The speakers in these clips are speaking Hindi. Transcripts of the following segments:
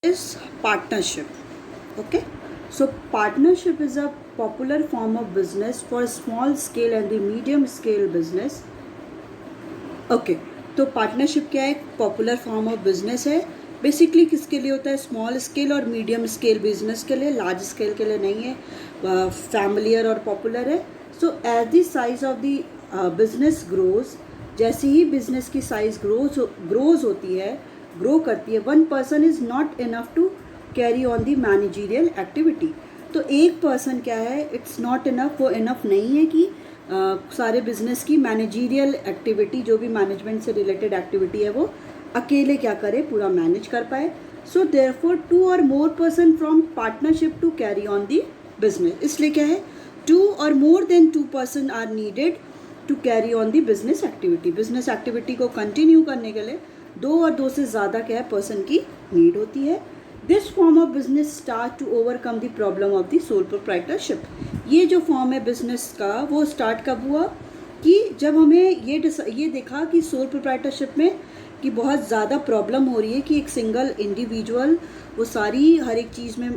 is partnership. Okay, so partnership is a popular form of business for small scale and the medium scale business. Okay तो पार्टनरशिप क्या है? एक पॉपुलर फॉर्म ऑफ बिजनेस है. बेसिकली किसके लिए होता है? स्मॉल स्केल और मीडियम स्केल बिजनेस के लिए, लार्ज स्केल के लिए नहीं है. फैमिलियर और पॉपुलर है. So as the size of the business grows, जैसे ही बिजनेस की साइज ग्रोज होती है, ग्रो करती है, one person is not enough to carry on the managerial activity. तो एक पर्सन क्या है, इट्स नॉट इनफ, वो इनफ नहीं है कि सारे बिजनेस की मैनेजरियल एक्टिविटी, जो भी मैनेजमेंट से रिलेटेड एक्टिविटी है, वो अकेले क्या करे, पूरा मैनेज कर पाए. सो देयरफॉर 2 और more person from partnership to carry on the business. इसलिए क्या है, 2 और more than 2 person are needed to carry on the business activity. Business activity को कंटिन्यू करने के लिए 2 और 2 से ज़्यादा क्या है, पर्सन की नीड होती है. This form of business start to overcome the problem of the sole proprietorship. ये जो फॉर्म है बिजनेस का, वो स्टार्ट कब हुआ कि जब हमें ये देखा कि सोल प्रोप्राइटरशिप में कि बहुत ज़्यादा प्रॉब्लम हो रही है कि एक सिंगल इंडिविजुअल वो सारी हर एक चीज़ में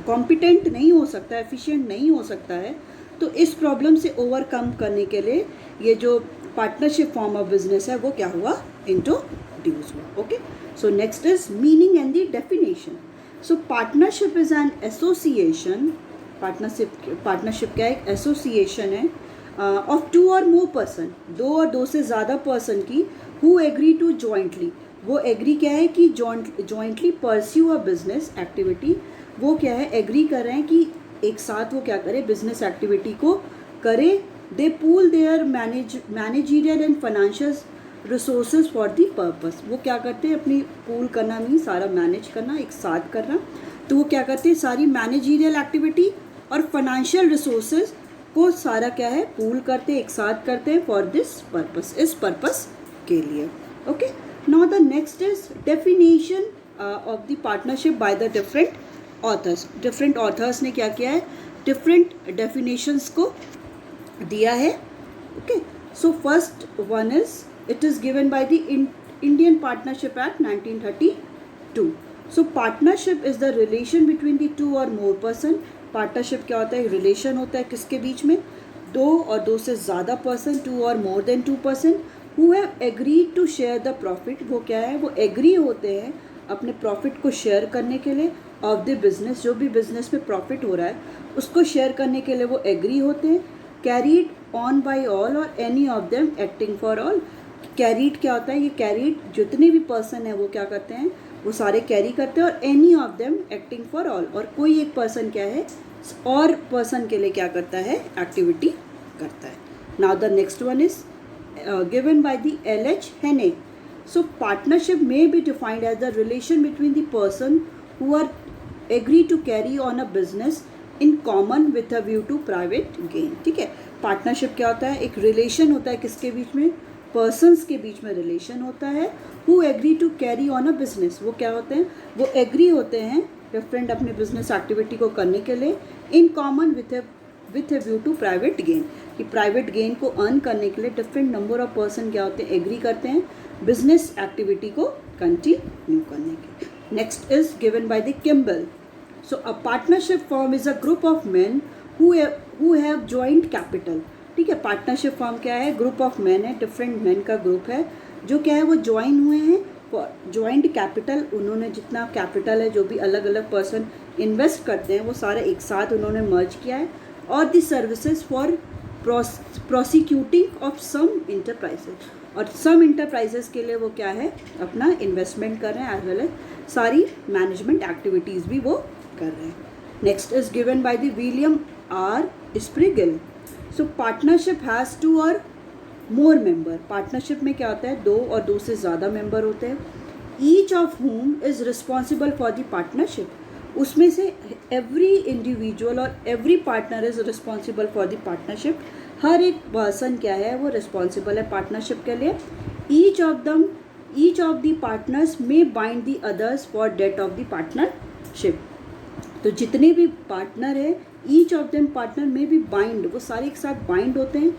कॉम्पिटेंट नहीं हो सकता, एफिशिएंट नहीं हो सकता है. तो इस प्रॉब्लम से ओवरकम करने के लिए ये जो पार्टनरशिप फॉर्म ऑफ बिजनेस है, वो क्या हुआ, इंट्रोड्यूस हुआ. Okay, so next is meaning and the definition. So partnership is an association. Partnership क्या है, एक एसोसिएशन है ऑफ 2 और मोर पर्सन, 2 और 2 से ज़्यादा पर्सन की, हु एग्री टू जॉइंटली, वो एग्री क्या है कि jointly pursue a business activity. वो क्या है, एग्री कर रहे हैं कि एक साथ वो क्या करे, बिजनेस एक्टिविटी को करे. They pool their managerial and financial resources for the purpose. वो क्या करते हैं, अपनी पूल करना मीन सारा मैनेज करना, एक साथ करना. तो वो क्या करते हैं, सारी मैनेजरियल एक्टिविटी और फाइनेंशियल रिसोर्सेज को सारा क्या है, पूल करते हैं, एक साथ करते हैं फॉर दिस पर्पस, इस पर्पस के लिए. Okay, now the next is definition of the partnership by the different authors. Different authors ने क्या किया है, डिफरेंट डेफिनेशंस को दिया है. Okay, so first one is, it is given by the Indian partnership act 1932. So partnership is the relation between the 2 और मोर पर्सन. पार्टनरशिप क्या होता है, रिलेशन होता है किसके बीच में, 2 और 2 से ज़्यादा पर्सन, 2 और more than 2 person, who have agreed to share the profit. वो क्या है, वो एग्री होते हैं अपने प्रॉफिट को शेयर करने के लिए ऑफ द बिजनेस. जो भी बिजनेस में प्रॉफिट हो रहा है उसको शेयर करने के लिए वो एग्री होते हैं. कैरीड ऑन बाय ऑल और any of them acting for all. Carried क्या होता है, ये कैरीड जितने भी पर्सन है वो क्या करते हैं, वो सारे कैरी करते हैं, और any of them acting for all, और कोई एक पर्सन क्या है, और पर्सन के लिए क्या करता है, एक्टिविटी करता है. Now the next one is given by the L.H. Henne. So partnership may be defined as the relation between the person who are agree to carry on a business in common with a view to private gain. ठीक है, पार्टनरशिप क्या होता है, एक रिलेशन होता है किसके बीच में, पर्सन्स के बीच में रिलेशन होता है. Who agree to carry on a business, वो क्या होते हैं, वो एग्री होते हैं डिफरेंट अपने बिजनेस एक्टिविटी को करने के लिए, in common with a view to private gain, कि प्राइवेट गेन को अर्न करने के लिए डिफरेंट नंबर ऑफ पर्सन क्या होते हैं, एग्री करते हैं बिजनेस एक्टिविटी को कंटिन्यू करने के. Next is given by the Kimball. So a partnership form is a group of man who have joint capital. ठीक है, पार्टनरशिप फॉर्म क्या है, ग्रुप ऑफ मैन है, डिफरेंट मैन का ग्रुप है, जो क्या है, वो ज्वाइन हुए हैं फॉर जॉइंट कैपिटल. उन्होंने जितना कैपिटल है, जो भी अलग अलग पर्सन इन्वेस्ट करते हैं, वो सारे एक साथ उन्होंने मर्ज किया है. और the services for prosecuting of some enterprises, और सम इंटरप्राइजेज के लिए वो क्या है, अपना इन्वेस्टमेंट कर रहे हैं, एज वेल एज सारी मैनेजमेंट एक्टिविटीज़ भी वो कर रहे हैं. Next is given by the William R Sprigel. So partnership has 2 और मोर मेंबर. पार्टनरशिप में क्या होता है, 2 और 2 से ज़्यादा मेंबर होते हैं. Each of whom is responsible for the partnership. उसमें से एवरी इंडिविजुअल और every partner is responsible for the partnership. हर एक पर्सन क्या है, वो रिस्पॉन्सिबल है पार्टनरशिप के लिए. ईच ऑफ द पार्टनर्स में bind the others for debt of the partnership. तो जितने भी पार्टनर है, ईच ऑफ देम पार्टनर में भी बाइंड, वो सारे एक साथ बाइंड होते हैं.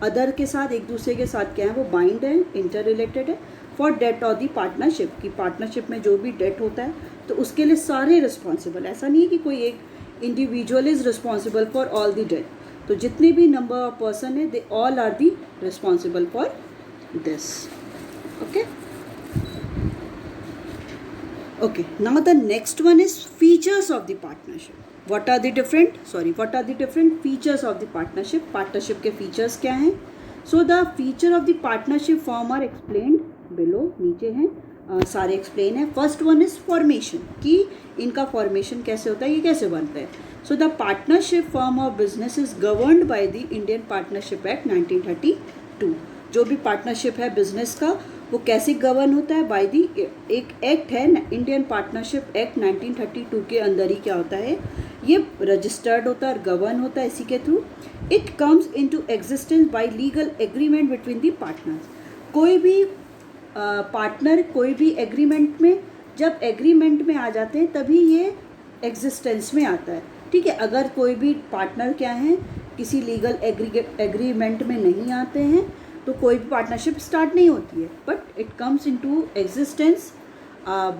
अदर के साथ, एक दूसरे के साथ क्या है, वो बाइंड है, इंटर रिलेटेड है, for debt of the partnership, कि पार्टनरशिप में जो भी डेट होता है तो उसके लिए सारे रिस्पॉन्सिबल, ऐसा नहीं है कि कोई एक individual is responsible for all the debt, तो जितने भी नंबर ऑफ पर्सन है they all are the responsible for this. Okay. Okay, now the next one is features of the partnership. What are the different features of the partnership? Partnership के features क्या हैं? So the feature of the partnership form are explained below, नीचे हैं सारे explain है. First one is formation, कि इनका formation कैसे होता है, ये कैसे बनता है. So the partnership form of business is governed by the Indian Partnership Act 1932. जो भी पार्टनरशिप है बिजनेस का वो कैसे गवर्न होता है, बाय दी एक एक्ट है इंडियन पार्टनरशिप एक्ट 1932 के अंदर ही क्या होता है, ये रजिस्टर्ड होता है और गवर्न होता है इसी के through. It comes into existence bye legal agreement between the partners. कोई भी पार्टनर कोई भी एग्रीमेंट में, जब एग्रीमेंट में आ जाते हैं तभी ये एग्जिस्टेंस में आता है. ठीक है, अगर कोई भी पार्टनर क्या है किसी लीगल एग्रीमेंट में नहीं आते हैं तो कोई भी पार्टनरशिप स्टार्ट नहीं होती है. But it comes into existence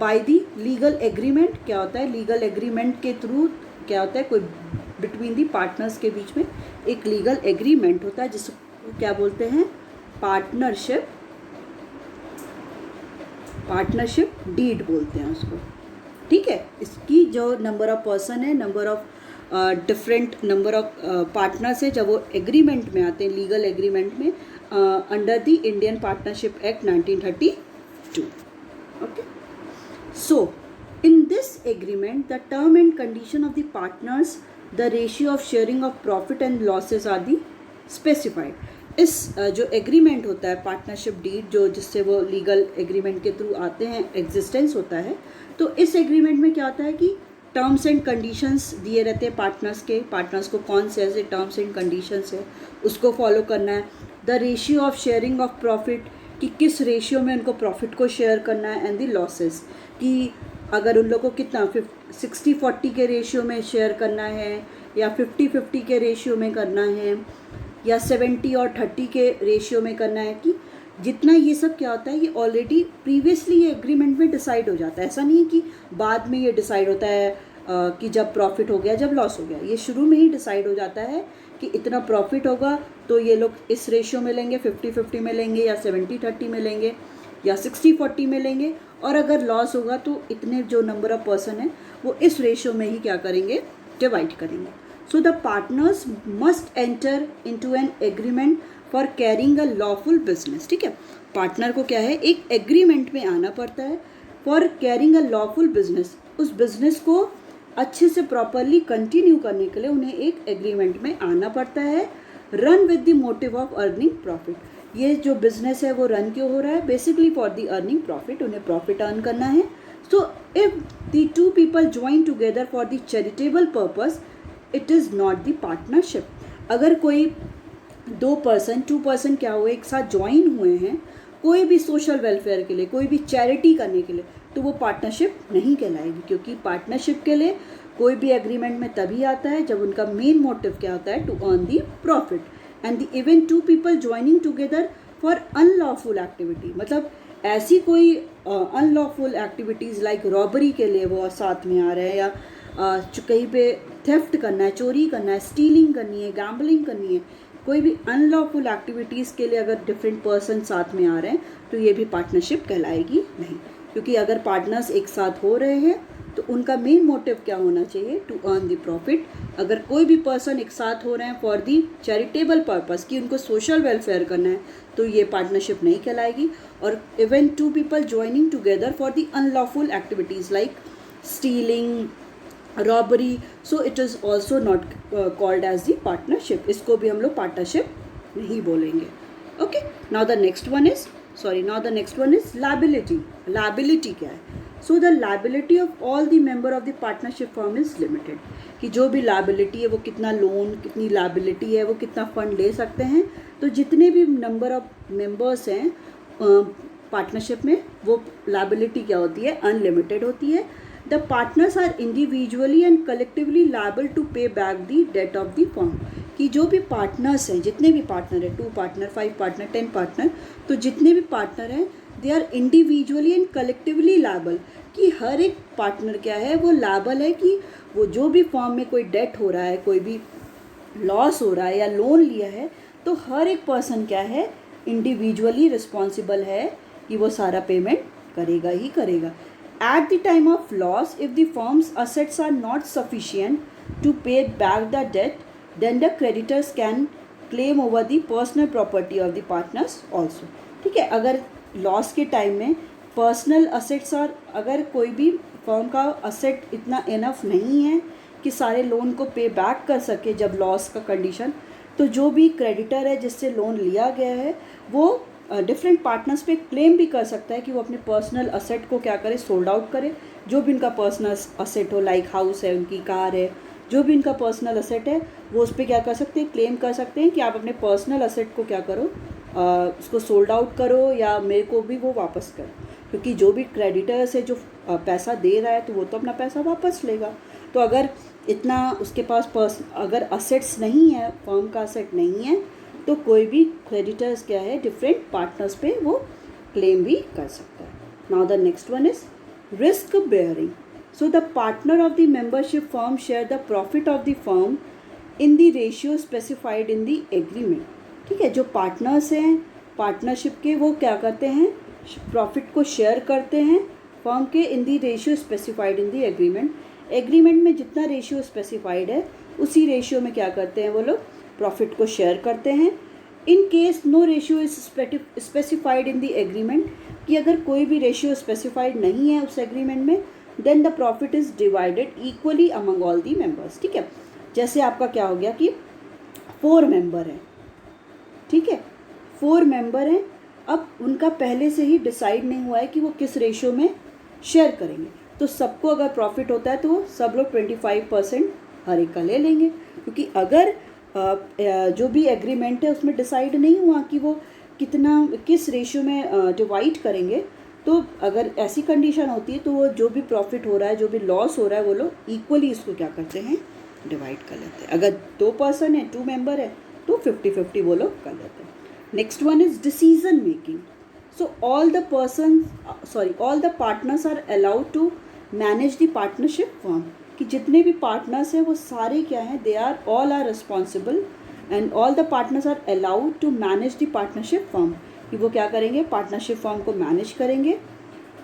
by the legal agreement. क्या होता है, लीगल एग्रीमेंट के थ्रू क्या होता है, कोई बिटवीन द पार्टनर्स के बीच में एक लीगल एग्रीमेंट होता है जिसको क्या बोलते हैं, पार्टनरशिप डीड बोलते हैं उसको. ठीक है, इसकी जो नंबर ऑफ पर्सन है, number of different number of partners है, जब वो एग्रीमेंट में आते हैं लीगल एग्रीमेंट में under the Indian Partnership Act 1932. Okay. So, in this agreement, the term and condition of the partners, the ratio of sharing of profit and losses are the specified. इस जो एग्रीमेंट होता है पार्टनरशिप डीड, जो जिससे वो लीगल एग्रीमेंट के थ्रू आते हैं, एग्जिस्टेंस होता है, तो इस एग्रीमेंट में क्या होता है कि टर्म्स एंड कंडीशंस दिए रहते हैं पार्टनर्स के. पार्टनर्स को कौन से ऐसे टर्म्स एंड कंडीशंस है उसको फॉलो करना है. The ratio of sharing of profit, कि किस रेशियो में उनको प्रॉफिट को शेयर करना है. एंड द लॉसेस, कि अगर उन लोगों को कितना 60-40 के रेशियो में शेयर करना है या 50-50 के रेशियो में करना है या 70 और 30 के रेशियो में करना है, कि जितना ये सब क्या होता है ये ऑलरेडी प्रीवियसली ये एग्रीमेंट में डिसाइड हो जाता है. ऐसा नहीं है कि बाद में ये डिसाइड होता है कि जब प्रॉफिट हो गया जब लॉस हो गया. ये शुरू में ही डिसाइड हो जाता है कि इतना प्रॉफिट होगा तो ये लोग इस रेशियो में लेंगे, 50-50 में लेंगे या 70-30 में लेंगे या 60-40 में लेंगे, और अगर लॉस होगा तो इतने जो नंबर ऑफ पर्सन है वो इस रेशियो में ही क्या करेंगे, डिवाइड करेंगे. So the partners must enter into an agreement for carrying a lawful business. ठीक है, पार्टनर को क्या है, एक एग्रीमेंट में आना पड़ता है for carrying a lawful business. उस बिजनेस को अच्छे से प्रॉपरली कंटिन्यू करने के लिए उन्हें एक एग्रीमेंट में आना पड़ता है. Run with the motive of earning profit. ये जो बिजनेस है वो रन क्यों हो रहा है, basically for the earning profit, उन्हें प्रॉफिट अर्न करना है. So if the two people join together for the charitable purpose, it is not the partnership. अगर कोई 2 पर्सन क्या हुए एक साथ ज्वाइन हुए हैं कोई भी सोशल वेलफेयर के लिए, कोई भी चैरिटी करने के लिए, तो वो पार्टनरशिप नहीं कहलाएगी. क्योंकि पार्टनरशिप के लिए कोई भी एग्रीमेंट में तभी आता है जब उनका मेन मोटिव क्या होता है, to earn the profit. And the even 2 people joining together for unlawful activity, मतलब ऐसी कोई अनलॉफुल एक्टिविटीज़ लाइक रॉबरी के लिए वो साथ में आ रहे हैं, या कहीं पे थेफ्ट करना है, चोरी करना है, स्टीलिंग करनी है, गैम्बलिंग करनी है, कोई भी अनलॉफुल एक्टिविटीज़ के लिए अगर डिफरेंट पर्सन साथ में आ रहे हैं तो ये भी पार्टनरशिप कहलाएगी नहीं. क्योंकि अगर पार्टनर्स एक साथ हो रहे हैं तो उनका मेन मोटिव क्या होना चाहिए, टू अर्न द प्रॉफिट. अगर कोई भी पर्सन एक साथ हो रहे हैं फॉर दी चैरिटेबल पर्पस, कि उनको सोशल वेलफेयर करना है, तो ये पार्टनरशिप नहीं कहलाएगी. और even 2 people joining together for the unlawful activities like stealing, robbery, so it is also not called as the partnership. इसको भी हम लोग पार्टनरशिप नहीं बोलेंगे. Okay, now the next one is liability. Liability क्या है? So the liability of all the member of the partnership firm is limited. कि जो भी लायबिलिटी है वो कितना लोन, कितनी लायबिलिटी है, वो कितना फंड ले सकते हैं. तो जितने भी नंबर ऑफ मेंबर्स हैं पार्टनरशिप में, वो लायबिलिटी क्या होती है, अनलिमिटेड होती है. The partners are individually and collectively liable to pay back the debt of the firm. कि जो भी पार्टनर्स हैं, जितने भी पार्टनर हैं, 2 पार्टनर, 5 पार्टनर, 10 पार्टनर, तो जितने भी पार्टनर हैं they are individually and collectively liable, कि हर एक पार्टनर क्या है, वो लायबल है कि वो जो भी फर्म में कोई डेट हो रहा है, कोई भी लॉस हो रहा है या लोन लिया है, तो हर एक पर्सन क्या है, इंडिविजुअली रिस्पॉन्सिबल है कि वो सारा पेमेंट करेगा ही करेगा. At the time of loss, if the firm's assets are not sufficient to pay back the debt, then the creditors can claim over the personal property of the partners also. ठीक है, अगर लॉस के टाइम में पर्सनल असेट्स, और अगर कोई भी फर्म का असेट इतना इनफ नहीं है कि सारे लोन को पे बैक कर सके जब लॉस का कंडीशन, तो जो भी क्रेडिटर है जिससे लोन लिया गया है, वो डिफरेंट पार्टनर्स पे क्लेम भी कर सकता है कि वो अपने पर्सनल असेट को क्या करे, सोल्ड आउट करे. जो भी उनका पर्सनल असेट हो, लाइक हाउस है, उनकी कार है, जो भी उनका पर्सनल असेट है, वो उस पर क्या कर सकते हैं, क्लेम कर सकते हैं कि आप अपने पर्सनल असेट को क्या करो, उसको सोल्ड आउट करो या मेरे को भी वो वापस करो. क्योंकि जो भी क्रेडिटर्स है जो पैसा दे रहा है, तो वो तो अपना पैसा वापस लेगा. तो अगर इतना उसके पास अगर असेट्स नहीं है, फर्म का असेट नहीं है, तो कोई भी क्रेडिटर्स क्या है, डिफरेंट पार्टनर्स पे वो क्लेम भी कर सकता है. Now the next one is risk bearing. So the partner of the membership firm share the profit of the firm in the ratio specified in the agreement. ठीक है, जो पार्टनर्स हैं पार्टनरशिप के, वो क्या करते हैं, प्रॉफिट को शेयर करते हैं फर्म के in the ratio specified in the agreement. Agreement में जितना रेशियो स्पेसिफाइड है, उसी रेशियो में क्या करते हैं वो लोग, प्रॉफिट को शेयर करते हैं. In case no ratio is specified in the agreement, कि अगर कोई भी रेशियो स्पेसिफाइड नहीं है उस एग्रीमेंट में, then the profit is divided equally among all the members. ठीक है, जैसे आपका क्या हो गया कि 4 मेंबर हैं. ठीक है, 4 मेंबर हैं. अब उनका पहले से ही डिसाइड नहीं हुआ है कि वो किस रेशियो में शेयर करेंगे. तो सबको अगर प्रॉफिट होता है तो वो सब लोग 25% हर एक का ले लेंगे. क्योंकि अगर जो भी एग्रीमेंट है उसमें डिसाइड नहीं हुआ कि वो किस रेशियो में डिवाइड करेंगे, तो अगर ऐसी कंडीशन होती है तो वो जो भी प्रॉफिट हो रहा है, जो भी लॉस हो रहा है, वो लोग इक्वली इसको क्या करते हैं, डिवाइड कर लेते हैं. अगर 2 पर्सन है, 2 मेंबर है, तो 50-50 वो लोग कर लेते हैं. Next one is decision making. So all the partners are allowed to manage the partnership firm. कि जितने भी पार्टनर्स हैं वो सारे क्या हैं, they are all are responsible and all the partners are allowed to manage the partnership firm. कि वो क्या करेंगे, पार्टनरशिप फर्म को मैनेज करेंगे.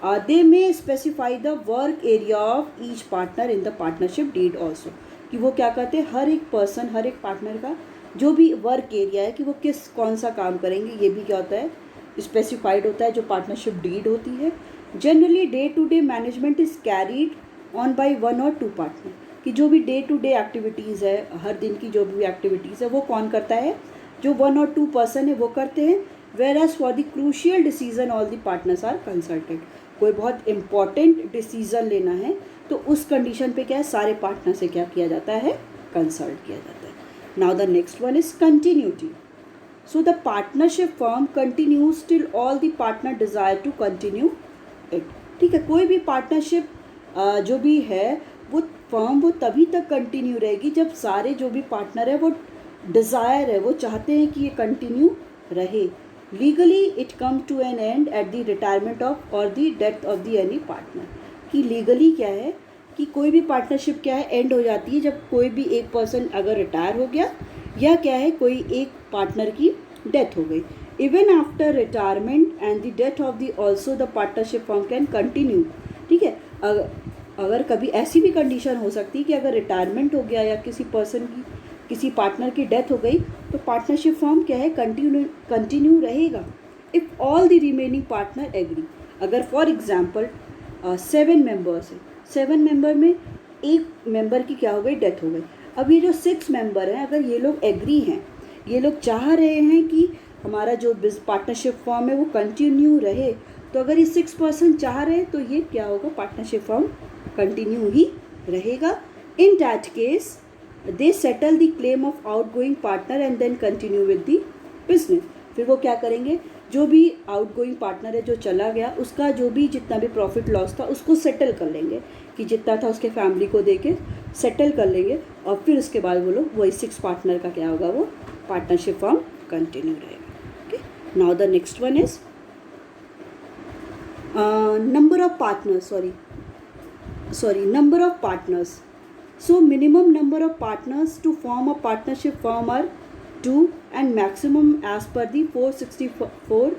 They may specify the work area of each partner in the partnership deed also. कि वो क्या करते हैं, हर एक पर्सन, हर एक पार्टनर का जो भी वर्क एरिया है कि वो कौन सा काम करेंगे, ये भी क्या होता है, स्पेसिफाइड होता है जो पार्टनरशिप डीड होती है. Generally day to day management is carried on by 1 or 2 partner. कि जो भी डे टू डे एक्टिविटीज़ है, हर दिन की जो भी एक्टिविटीज़ है, वो कौन करता है, जो 1 or 2 पर्सन है वो करते हैं. Whereas for the crucial decision all the partners are consulted. कोई बहुत इंपॉर्टेंट डिसीजन लेना है तो उस कंडीशन पे क्या है, सारे पार्टनर से क्या किया जाता है, कंसल्ट किया जाता है. Now the next one is continuity. So the partnership firm continues till all the partner desire to continue it. ठीक है, कोई भी पार्टनरशिप जो भी है वो फर्म वो तभी तक कंटिन्यू रहेगी जब सारे जो भी पार्टनर है वो डिज़ायर है, वो चाहते हैं कि ये कंटिन्यू रहे. Legally it come to an end at the retirement of or the death of the any partner. कि लीगली क्या है कि कोई भी पार्टनरशिप क्या है, एंड हो जाती है जब कोई भी एक पर्सन अगर रिटायर हो गया या क्या है, कोई एक पार्टनर की डेथ हो गई. Even after retirement and the death of the also the partnership firm can continue. ठीक है, अगर कभी ऐसी भी कंडीशन हो सकती है कि अगर रिटायरमेंट हो गया या किसी पार्टनर की डेथ हो गई, तो पार्टनरशिप फर्म क्या है, कंटिन्यू रहेगा. If all the remaining partner agree. अगर फॉर एग्जांपल 7 मेंबर्स हैं, 7 मेंबर में एक मेंबर की क्या हो गई, डेथ हो गई. अब ये जो 6 मेंबर हैं, अगर ये लोग एग्री हैं, ये लोग चाह रहे हैं कि हमारा जो पार्टनरशिप फर्म है वो कंटिन्यू रहे, तो अगर ये 6 पर्सन चाह रहे हैं तो ये क्या होगा, पार्टनरशिप फर्म कंटिन्यू ही रहेगा. In that case they settle the claim of outgoing partner and then continue with the business. फिर वो क्या करेंगे, जो भी आउट गोइंग पार्टनर है जो चला गया, उसका जो भी जितना भी प्रॉफिट लॉस था उसको सेटल कर लेंगे, कि जितना था उसके फैमिली को दे के सेटल कर लेंगे. और फिर उसके बाद वो लोग वही 6 पार्टनर का क्या होगा, वो पार्टनरशिप फर्म कंटिन्यू रहेगा. Okay, now the next one is Number of partners, number of partners. So minimum number of partners to form a partnership firm are 2, and maximum as per the 464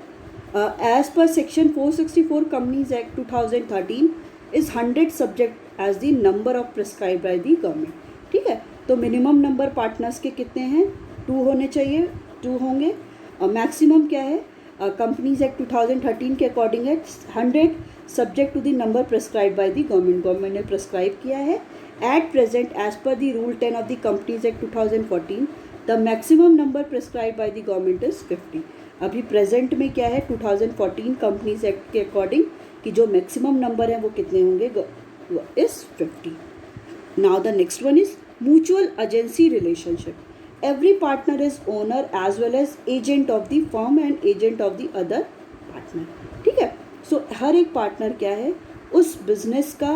as per section 464 Companies Act 2013 is 100 subject as the number of prescribed by the government. ठीक है, तो मिनिमम नंबर पार्टनर्स के कितने हैं? 2 होने चाहिए, 2 होंगे. मैक्सिमम क्या है? कंपनीज एक्ट 2013 के अकॉर्डिंग है 100 subject to the number prescribe by the government ने प्रेस्क्राइब किया है. At present as per the rule 10 of the companies act 2014 the maximum number prescribe by the government is 50. अभी प्रेजेंट में क्या है 2014 कंपनीज एक्ट के अकॉर्डिंग कि जो मैक्सिमम नंबर है वो कितने होंगे? Is 50. Now the next one is mutual agency relationship. Every partner is owner as well as agent of the firm and agent of the other partner. ठीक है, सो हर एक पार्टनर क्या है? उस बिजनेस का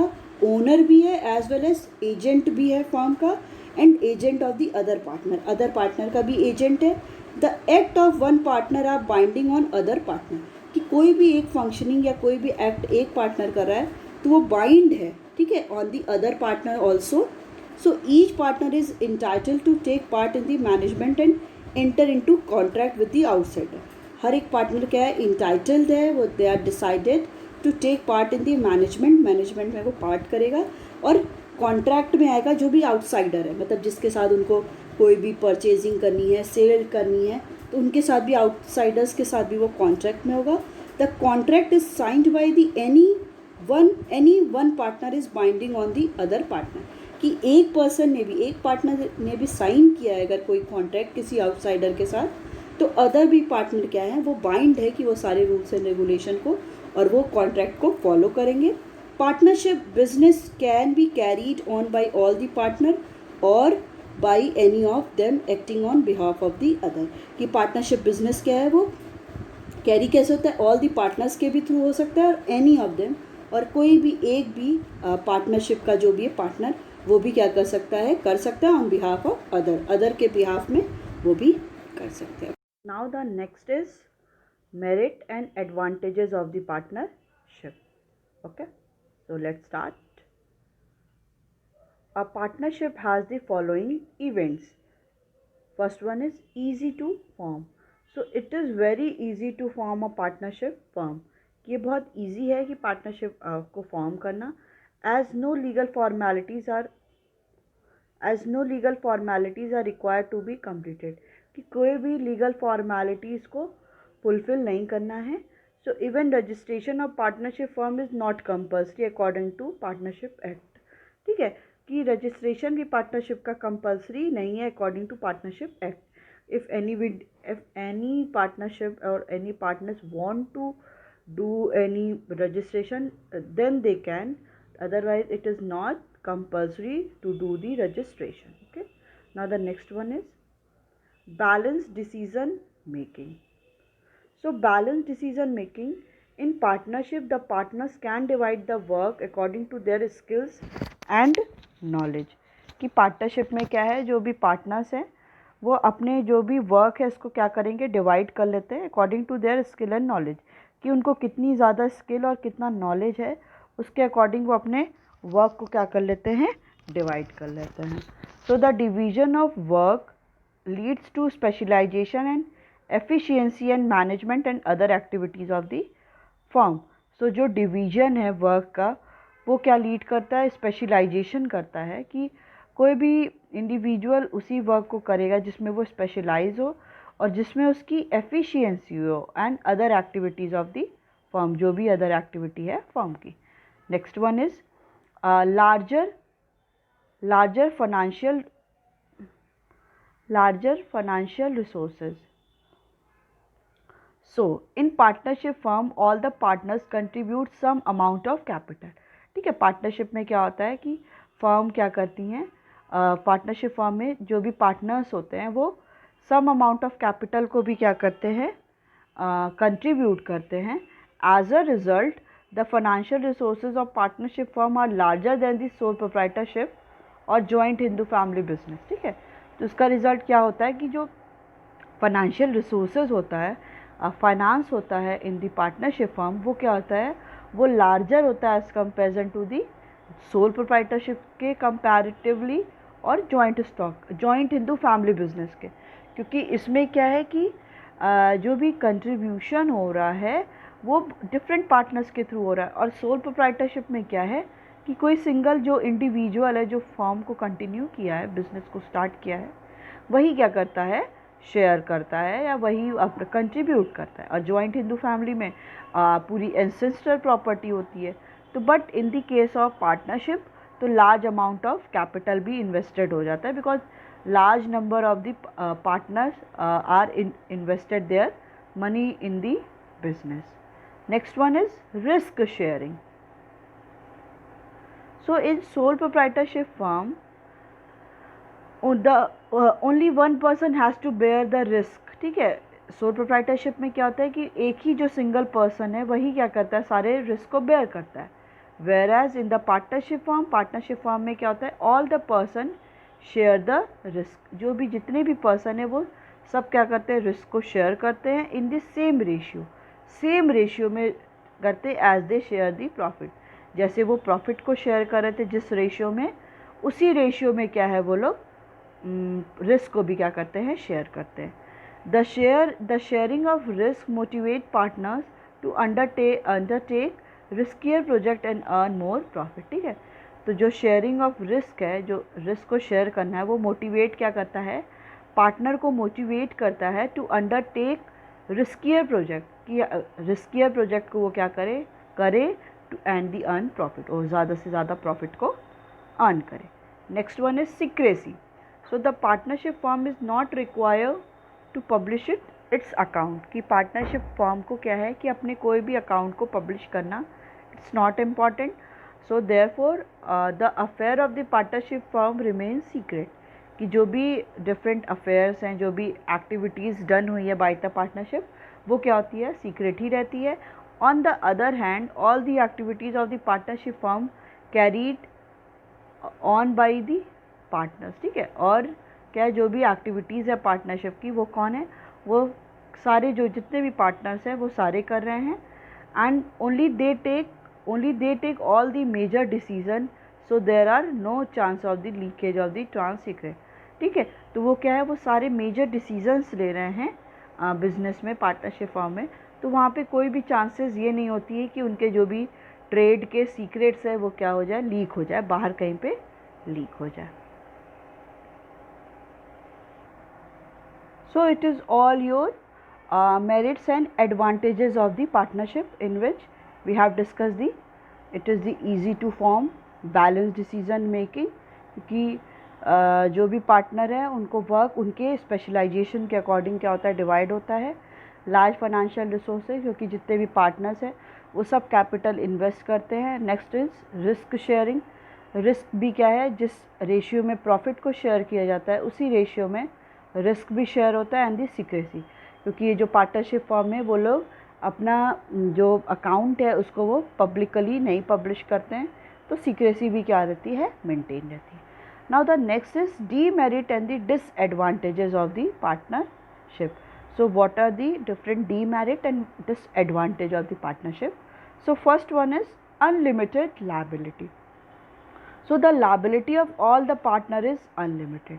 ओनर भी है एज वेल एज एजेंट भी है फर्म का, and agent of the other partner. Other partner का भी एजेंट है. The act of one partner are binding on other partner. कि कोई भी एक फंक्शनिंग या कोई भी एक्ट एक पार्टनर कर रहा है तो वो बाइंड है, ठीक है, on the other partner also. So each partner is entitled to take part in the management and enter into contract with the outsider. हर एक पार्टनर क्या है? entitled है, वो they are decided to take part in the management. Management में वो पार्ट करेगा और कॉन्ट्रैक्ट में आएगा जो भी आउटसाइडर है, मतलब जिसके साथ उनको कोई भी परचेजिंग करनी है, सेल करनी है, तो उनके साथ भी आउटसाइडर्स के साथ भी वो कॉन्ट्रैक्ट में होगा. The contract is signed by the any one partner is binding on the other partner. कि एक पर्सन ने भी, एक पार्टनर ने भी साइन किया है अगर कोई कॉन्ट्रैक्ट किसी आउटसाइडर के साथ, तो अदर भी पार्टनर क्या है? वो बाइंड है कि वो सारे रूल्स एंड रेगुलेशन को और वो कॉन्ट्रैक्ट को फॉलो करेंगे. Partnership business can be carried on by all the partner or by any of them acting on behalf of the other. कि पार्टनरशिप बिजनेस क्या है? वो कैरी कैसे होता है? ऑल द पार्टनर्स के भी थ्रू हो सकता है और एनी ऑफ देम, और कोई भी एक भी पार्टनरशिप का जो भी है पार्टनर वो भी क्या कर सकता है? कर सकता है ऑन बिहाफ ऑफ अदर के बिहाफ में वो भी कर सकते हैं. Now the next is merit and advantages of the partnership. Okay, so let's start. A partnership has the following events. First one is easy to form. So it is very easy to form a partnership firm. ये बहुत ईजी है कि पार्टनरशिप को फॉर्म करना. as no legal formalities are required to be completed. कि कोई भी लीगल फॉर्मेलिटीज़ को फुलफिल नहीं करना है. So even registration of partnership firm is not compulsory according to partnership act. ठीक है, कि रजिस्ट्रेशन भी पार्टनरशिप का कंपल्सरी नहीं है according to partnership act. if any partnership or any partners want to do any registration, then they can. Otherwise it is not compulsory to do the registration. Okay, now the next one is balanced decision making. So balanced decision making in partnership, the partners can divide the work according to their skills and knowledge. कि पार्टनरशिप में क्या है? जो भी पार्टनर्स हैं वो अपने जो भी वर्क है इसको क्या करेंगे? डिवाइड कर लेते हैं according to their skill and knowledge. कि उनको कितनी ज़्यादा स्किल और कितना नॉलेज है उसके अकॉर्डिंग वो अपने वर्क को क्या कर लेते हैं? डिवाइड कर लेते हैं. So the division of work leads to specialisation and efficiency and management and other activities of the firm. सो जो डिवीजन है वर्क का वो क्या लीड करता है? स्पेशलाइजेशन करता है. कि कोई भी इंडिविजुअल उसी वर्क को करेगा जिसमें वो स्पेशलाइज हो और जिसमें उसकी एफिशिएंसी हो and other activities of the firm, जो भी अदर एक्टिविटी है फर्म की. Next one is larger financial resources. So in partnership firm all the partners contribute some amount of capital. ठीक है, पार्टनरशिप में क्या होता है कि फर्म क्या करती हैं? पार्टनरशिप फर्म में जो भी पार्टनर्स होते हैं वो सम अमाउंट ऑफ कैपिटल को भी क्या करते हैं? कंट्रीब्यूट करते हैं. As a result the financial resources of partnership firm are larger than the sole proprietorship और joint Hindu family business. ठीक है, तो इसका रिजल्ट क्या होता है कि जो फाइनेंशियल रिसोर्सेज होता है, फाइनेंस होता है इन दी पार्टनरशिप फर्म, वो क्या होता है? वो लार्जर होता है as comparison to the sole proprietorship के कंपैरेटिवली, और जॉइंट हिंदू फैमिली बिजनेस के, क्योंकि इसमें क्या है कि जो भी कंट्रीब्यूशन हो रहा है वो डिफरेंट पार्टनर्स के थ्रू हो रहा है। और सोल प्रोप्राइटरशिप में क्या है कि कोई सिंगल जो इंडिविजुअल है, जो फर्म को कंटिन्यू किया है, बिजनेस को स्टार्ट किया है, वही क्या करता है, शेयर करता है या वही कंट्रीब्यूट करता है। और जॉइंट हिंदू फैमिली में पूरी एंसेस्ट्रल प्रॉपर्टी होती है। तो but in the case of partnership तो लार्ज अमाउंट ऑफ कैपिटल भी इन्वेस्टेड हो जाता है, because large number of the partners are invested their money in the business. Next one is risk sharing. So in sole proprietorship firm, only one person has to bear the risk. ठीक है, सोल प्रोप्राइटरशिप में क्या होता है कि एक ही जो सिंगल पर्सन है वही क्या करता है, सारे रिस्क को बेयर करता है। Whereas in the partnership form में क्या होता है, all the person share the risk. जो भी जितने भी पर्सन है वो सब क्या करते हैं, रिस्क को शेयर करते हैं इन द सेम रेशियो में करते as they share the profit. जैसे वो प्रॉफिट को शेयर कर रहे थे जिस रेशियो में, उसी रेशियो में क्या है वो लोग रिस्क को भी क्या करते हैं, शेयर करते हैं। The sharing of risk motivate partners to undertake riskier project and earn more profit. ठीक है, तो जो शेयरिंग ऑफ रिस्क है, जो रिस्क को शेयर करना है, वो मोटिवेट क्या करता है, पार्टनर को मोटिवेट करता है टू अंडरटेक रिस्कियर प्रोजेक्ट, कि रिस्कियर प्रोजेक्ट को वो क्या करे to and the earn profit, और ज़्यादा से ज़्यादा प्रॉफिट को अर्न करे। Next one is secrecy. So the partnership firm is not required to publish its account, कि पार्टनरशिप फर्म को क्या है कि अपने कोई भी अकाउंट को पब्लिश करना it's not important. So therefore the affair of the partnership firm remain secret, कि जो भी डिफरेंट अफेयर्स हैं, जो भी एक्टिविटीज़ डन हुई है बाय द पार्टनरशिप, वो क्या होती है, सीक्रेट ही रहती है। On the other hand all the activities of the partnership firm carried on by the partners. ठीक है, और क्या जो भी एक्टिविटीज़ है पार्टनरशिप की, वो कौन है, वो सारे जो जितने भी पार्टनर्स हैं वो सारे कर रहे हैं। And only they take all the major decision, so there are no chance of the leakage of the trans secret. ठीक है, तो वो क्या है, वो सारे मेजर डिसीजंस ले रहे हैं बिजनेस में, पार्टनरशिप फर्म में, तो वहाँ पे कोई भी चांसेस ये नहीं होती है कि उनके जो भी ट्रेड के सीक्रेट्स है वो क्या हो जाए, लीक हो जाए, बाहर कहीं पे लीक हो जाए। So it is all your merits and advantages of the partnership, in which we have discussed it is the easy to form, balanced decision making, क्योंकि जो भी पार्टनर है उनको वर्क उनके स्पेशलाइजेशन के अकॉर्डिंग क्या होता है, डिवाइड होता है। लार्ज फाइनेंशियल रिसोर्सेज, क्योंकि जितने भी पार्टनर्स हैं वो सब कैपिटल इन्वेस्ट करते हैं। Next is risk sharing, risk भी क्या है, जिस रेशियो में प्रॉफिट को शेयर किया जाता है उसी रेशियो में रिस्क भी शेयर होता है। एंड दी सीक्रेसी, क्योंकि ये जो पार्टनरशिप फॉर्म है वो लोग अपना जो अकाउंट है उसको वो पब्लिकली नहीं पब्लिश करते हैं, तो सीक्रेसी भी क्या रहती है, मेंटेन रहती है। Now the next is demerit and the disadvantages of the partnership. So what are the different demerit and disadvantage of the partnership? So first one is unlimited liability. So the liability of all the partner is unlimited,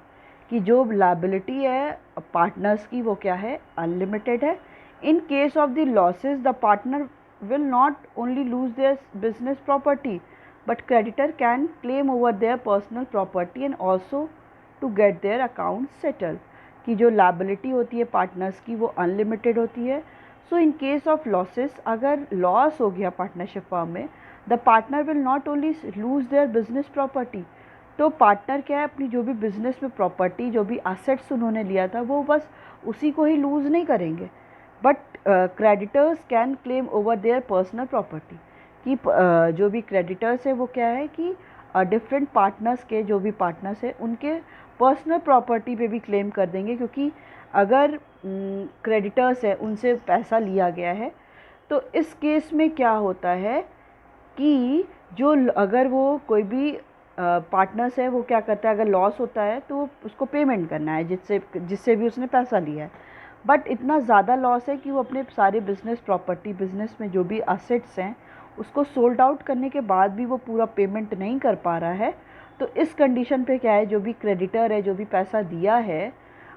कि जो लायबिलिटी है पार्टनर्स की वो क्या है, अनलिमिटेड है। In case of the losses the partner will not only lose their business property, but creditor can claim over their personal property and also to get their account settle, कि जो लायबिलिटी होती है पार्टनर्स की वो अनलिमिटेड होती है। सो इन केस ऑफ लॉसेस, अगर लॉस हो गया पार्टनरशिप फर्म में, the partner will not only lose their business property, तो पार्टनर क्या है, अपनी जो भी बिजनेस में प्रॉपर्टी, जो भी एसेट्स उन्होंने लिया था वो बस उसी को ही लूज़ नहीं करेंगे, but creditors can claim over their personal property, कि जो भी क्रेडिटर्स है वो क्या है कि डिफरेंट पार्टनर्स के जो भी पार्टनर्स है उनके पर्सनल प्रॉपर्टी पे भी क्लेम कर देंगे, क्योंकि अगर क्रेडिटर्स है उनसे पैसा लिया गया है, तो इस केस में क्या होता है कि जो अगर वो कोई भी पार्टनर्स है वो क्या करता है, अगर लॉस होता है तो उसको पेमेंट करना है जिससे भी उसने पैसा लिया है, बट इतना ज़्यादा लॉस है कि वो अपने सारे बिजनेस प्रॉपर्टी, बिजनेस में जो भी असेट्स हैं उसको सोल्ड आउट करने के बाद भी वो पूरा पेमेंट नहीं कर पा रहा है, तो इस कंडीशन पे क्या है, जो भी क्रेडिटर है, जो भी पैसा दिया है,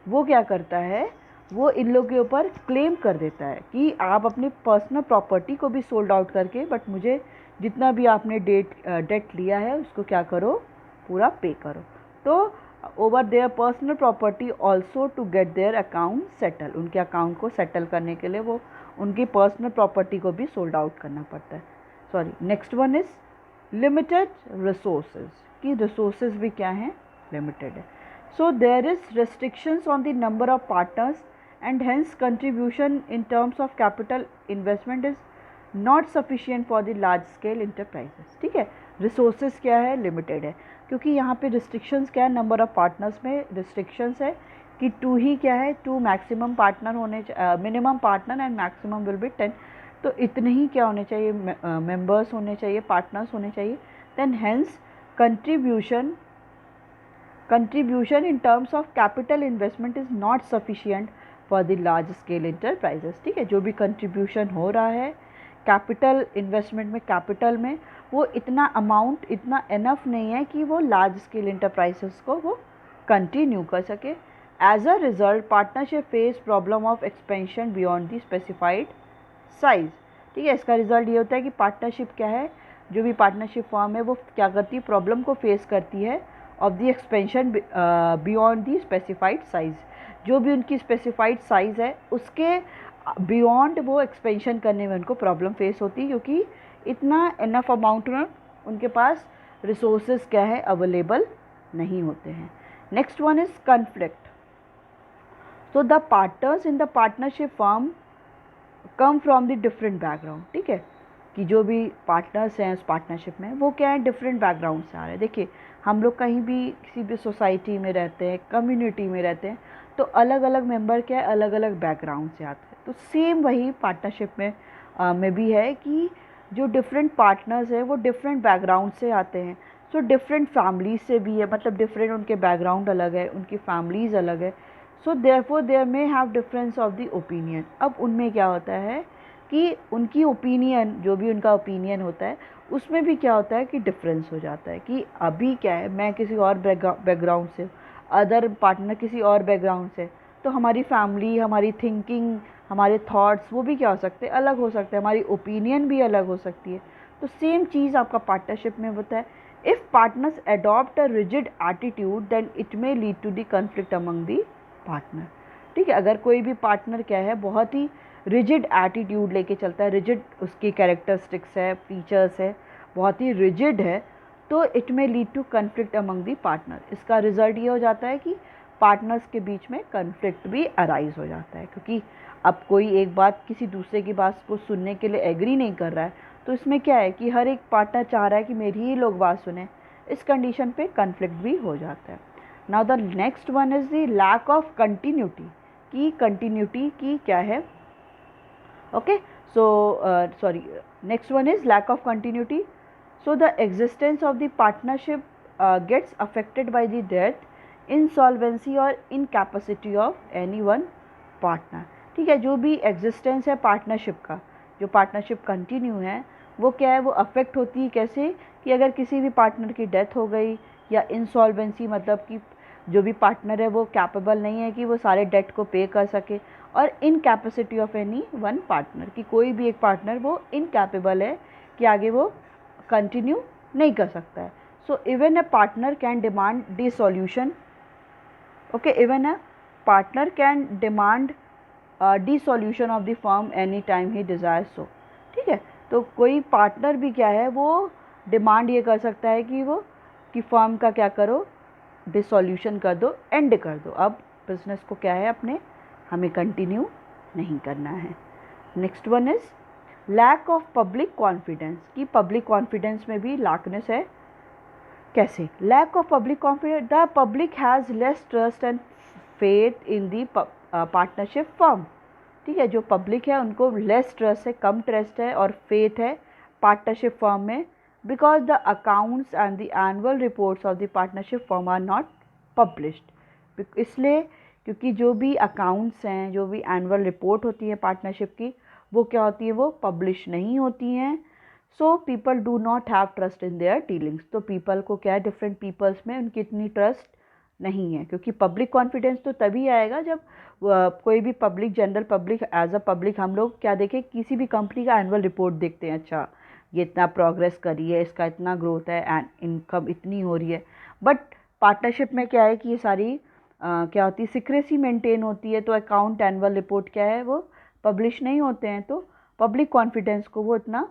वो क्या करता है, वो इन लोगों के ऊपर क्लेम कर देता है कि आप अपनी पर्सनल प्रॉपर्टी को भी सोल्ड आउट करके बट मुझे जितना भी आपने डेट लिया है उसको क्या करो, पूरा पे करो। तो over their personal property also to get their account settle, उनके अकाउंट को सेटल करने के लिए वो उनकी पर्सनल प्रॉपर्टी को भी सोल्ड आउट करना पड़ता है। Sorry, next one is limited resources, कि रिसोर्सेज भी क्या हैं, लिमिटेड है। So there is restrictions on the number of partners and hence contribution in terms of capital investment is not sufficient for the large scale enterprises. ठीक है, रिसोर्सेज क्या है, लिमिटेड है, क्योंकि यहाँ पे रिस्ट्रिक्शंस क्या है, नंबर ऑफ पार्टनर्स में रिस्ट्रिक्शंस है कि 2 ही क्या है, 2 मैक्सिमम पार्टनर होने, minimum partner and maximum will be 10, तो इतने ही क्या होने चाहिए, मेंबर्स होने चाहिए, पार्टनर्स होने चाहिए। Then hence contribution in terms of capital investment is not sufficient for the large scale enterprises। ठीक है, जो भी कंट्रीब्यूशन हो रहा है कैपिटल इन्वेस्टमेंट में, कैपिटल में, वो इतना अमाउंट इतना इनफ नहीं है कि वो लार्ज स्केल इंटरप्राइजेस को वो कंटिन्यू कर सके। As a result partnership face problem of expansion beyond the specified size. ठीक है, इसका रिजल्ट ये होता है कि पार्टनरशिप क्या है, जो भी पार्टनरशिप फर्म है वो क्या करती है, प्रॉब्लम को फेस करती है of the expansion beyond the specified size, जो भी उनकी स्पेसिफाइड साइज़ है उसके बियॉन्ड वो एक्सपेंशन करने में उनको प्रॉब्लम फेस होती है, क्योंकि इतना इनफ अमाउंट में उनके पास रिसोर्सेज क्या है, अवेलेबल नहीं होते हैं। Next one is conflict. So the partners in the partnership firm come from the different background. ठीक है, कि जो भी पार्टनर्स हैं उस पार्टनरशिप में वो क्या है, डिफरेंट बैकग्राउंड से आ रहे हैं। देखिए, हम लोग कहीं भी किसी भी सोसाइटी में रहते हैं, कम्युनिटी में रहते हैं, तो अलग अलग मेंबर क्या है, अलग अलग बैकग्राउंड से आते हैं। तो सेम वही पार्टनरशिप में भी है कि जो डिफरेंट पार्टनर्स हैं वो डिफरेंट बैकग्राउंड से आते हैं। सो डिफरेंट फैमिलीज से भी है, मतलब डिफरेंट उनके बैकग्राउंड अलग है, उनकी फैमिलीज़ अलग है। So therefore there may have difference of the opinion. अब उनमें क्या होता है कि उनकी ओपिनियन, जो भी उनका ओपिनियन होता है उसमें भी क्या होता है कि डिफरेंस हो जाता है, कि अभी क्या है, मैं किसी और बैकग्राउंड से, अदर पार्टनर किसी और बैकग्राउंड से, तो हमारी फैमिली, हमारी थिंकिंग, हमारे थॉट्स वो भी क्या हो सकते हैं, अलग हो सकते हैं, हमारी ओपिनियन भी अलग हो सकती है। तो सेम चीज़ आपका पार्टनरशिप में होता है। If partners adopt a rigid attitude then it may lead to the conflict among the partner. ठीक है, अगर कोई भी पार्टनर क्या है, बहुत ही रिजिड एटीट्यूड लेके चलता है, रिजिड उसकी कैरेक्टरिस्टिक्स है, फीचर्स है, बहुत ही रिजिड है, तो it may lead to conflict among the partner. इसका रिजल्ट ये हो जाता है कि पार्टनर्स के बीच में कन्फ्लिक्ट भी अराइज हो जाता है, क्योंकि अब कोई एक बात किसी दूसरे की बात को सुनने के लिए एग्री नहीं कर रहा है, तो इसमें क्या है कि हर एक पार्टनर चाह रहा है कि मेरी ही लोग बात सुने। इस कंडीशन पे कन्फ्लिक्ट भी हो जाता है। Now the next one is the lack of continuity, की कंटिन्यूटी की क्या है, okay, so sorry, next one is lack of continuity. So the existence of the partnership gets affected by the death, insolvency or incapacity of any one partner। ठीक है, जो भी एग्जिस्टेंस है पार्टनरशिप का, जो पार्टनरशिप कंटिन्यू है, वो क्या है, वो अफेक्ट होती है कैसे, कि अगर किसी भी पार्टनर की डेथ हो गई, या इंसॉल्वेंसी मतलब कि जो भी पार्टनर है वो कैपेबल नहीं है कि वो सारे डेट को पे कर सके, और incapacity of any one partner, कि कोई भी एक पार्टनर वो इनकैपेबल है कि आगे वो कंटिन्यू नहीं कर सकता है। So even a partner can demand dissolution, okay, even a partner can demand dissolution of the firm any time he desire so. ठीक है, तो कोई पार्टनर भी क्या है, वो डिमांड ये कर सकता है कि वो कि फर्म का क्या करो, डिसोल्यूशन कर दो, एंड कर दो, अब बिजनेस को क्या है अपने हमें कंटिन्यू नहीं करना है। Next one is lack of public confidence, कि पब्लिक कॉन्फिडेंस में भी लाकनेस है। कैसे, lack of public confidence, the public has less trust and faith in the partnership firm. ठीक है, जो पब्लिक है उनको लेस ट्रस्ट है, कम ट्रस्ट है और फेथ है पार्टनरशिप फर्म में, because the accounts and the annual reports of the partnership firm are not published. इसलिए क्योंकि जो भी अकाउंट्स हैं, जो भी एनुअल रिपोर्ट होती है पार्टनरशिप की, वो क्या होती है, वो पब्लिश नहीं होती हैं। So people do not have trust in their dealings. तो पीपल को क्या है, डिफरेंट पीपल्स में उनकी इतनी ट्रस्ट नहीं है, क्योंकि पब्लिक कॉन्फिडेंस तो तभी आएगा जब कोई भी public, general public, as a public हम लोग क्या देखें, किसी भी कंपनी का एनुअल रिपोर्ट देखते हैं, अच्छा ये इतना प्रोग्रेस करी है, इसका इतना ग्रोथ है एंड इनकम इतनी हो रही है। बट पार्टनरशिप में क्या है कि ये सारी क्या होती है, सिक्रेसी मेंटेन होती है, तो अकाउंट, एनुअल रिपोर्ट क्या है वो पब्लिश नहीं होते हैं, तो पब्लिक कॉन्फिडेंस को वो इतना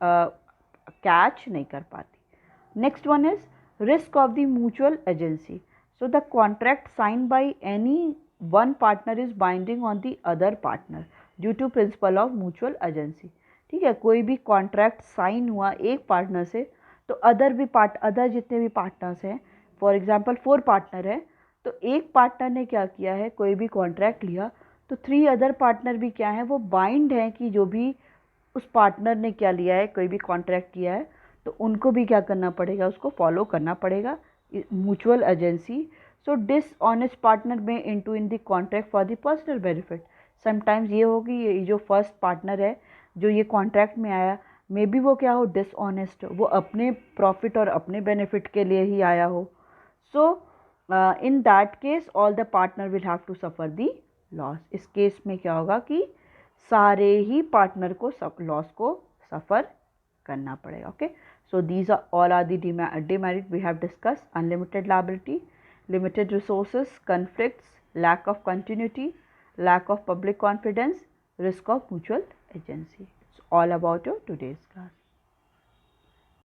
कैच नहीं कर पाती। Next one is risk of the mutual agency. So the contract sign by any one partner is binding on the other partner due to principle of mutual agency. ठीक है, कोई भी कॉन्ट्रैक्ट साइन हुआ एक पार्टनर से, तो अदर जितने भी पार्टनर्स हैं, फॉर एग्जांपल 4 पार्टनर है, तो एक पार्टनर ने क्या किया है, कोई भी कॉन्ट्रैक्ट लिया, तो 3 अदर पार्टनर भी क्या है, वो बाइंड हैं कि जो भी उस पार्टनर ने क्या लिया है, कोई भी कॉन्ट्रैक्ट किया है, तो उनको भी क्या करना पड़ेगा, उसको फॉलो करना पड़ेगा, म्यूचुअल एजेंसी। सो डिसऑनेस्ट पार्टनर में into in the contract for the personal benefit. Sometimes ये होगी, ये जो फर्स्ट पार्टनर है जो ये कॉन्ट्रैक्ट में आया, मे बी वो क्या हो, डिसऑनेस्ट, वो अपने प्रॉफिट और अपने बेनिफिट के लिए ही आया हो। So in that case all the partner will have to suffer the loss. इस केस में क्या होगा कि सारे ही पार्टनर को लॉस को सफ़र करना पड़ेगा। Okay, so these are all are the demerit we have discussed: unlimited liability, limited resources, conflicts, lack of continuity, lack of public confidence, risk of mutual agency. It's all about your today's class.